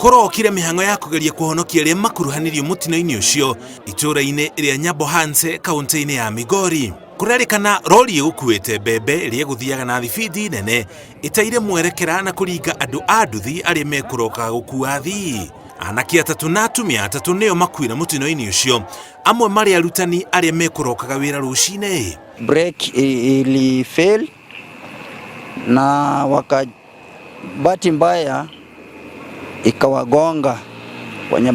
kurokire mihango ya kugeria kuhonokia ria makuruhanirio mutino-ini ucio itura-ini ria Nyabohanse kaunti-ini ya Migori. Kurerikana rori igukuite mbembe ria guthiaga na thibidi nene itaire mwerekera na kuringa andu a nduthi aria mekuroka gukua athii. Anake atatu na atumia atatu nio makuire mutino-ini ucio, amwe mari arutani aria mekurokaga wira rucini. Break ili fail na wakabati mbaya ikawagonga kwenye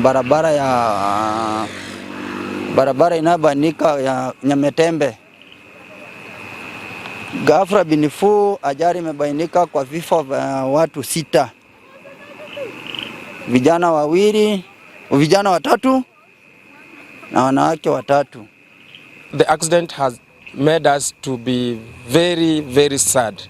barabara inabanika ya Nyametembe. Ghafla binifu ajali imebainika kwa vifo vya watu 6. Vijana watatu na wanawake 3. The accident has made us to be very, very sad.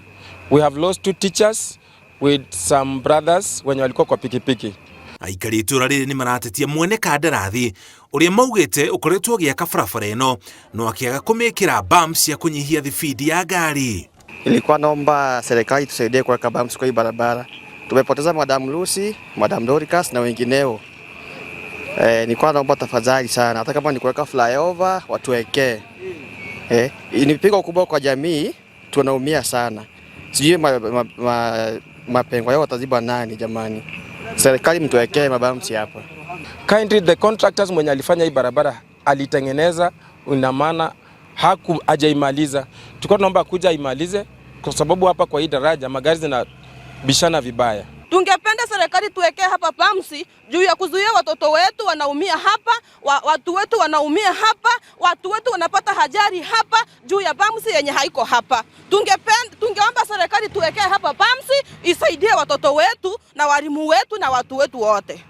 We have lost 2 teachers with some brothers wenye walikuwa kwa pikipiki. Aikari itura riri ni maratetia mwene kandarathi uria maugite ukoretwo giaka barabara ino no akiaga kumikira bumps ya kunyihia thibidi ya gari. Ilikuwa naomba serikali tusaidie kuweka bumps kwa hii barabara. Tumepoteza Madam Lucy, Madam Dorcas na wengineo. Nilikuwa naomba tafadhali sana, hata kama ni kuweka flyover watuwekee. Ni pigo kubwa kwa jamii, tunaumia sana. Sijui mapengo yao wataziba nani jamani. Serikali mtuwekee mabamsi hapa. Kindly the contractors mwenye alifanya hii barabara alitengeneza, ina maana hajaimaliza. Tulikuwa tunaomba kuja imalize kwa sababu hapa kwa hii daraja magari zinabishana vibaya. Tungependa serikali tuwekee hapa bamsi juu ya kuzuia watoto wetu wanaumia hapa, watu wetu wanaumia hapa, watu wetu wanapata ajali hapa juu ya bamsi yenye haiko hapa. Tungeomba serikali tuwekee hapa bamsi isaidie watoto wetu na walimu wetu na watu wetu wote.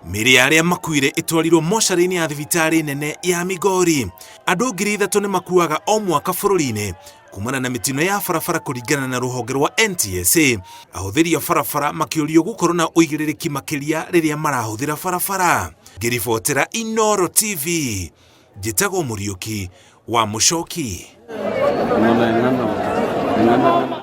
Miri aria makuire itwarirwo mocarĩ-inĩ ya thibitari nene ya Migori. Andu 3,000 ni makuaga o mwaka bururi-ini kumana na mitino ya barabara kuringana na ruhonge rwa NTSA. Ahuthiri a barabara makiurio gukorwo na uigĩrĩrĩki makiria riria marahuthira barabara. Ngiribotera Inooro TV, njĩtagwo Mũriũki wa Mũchoki.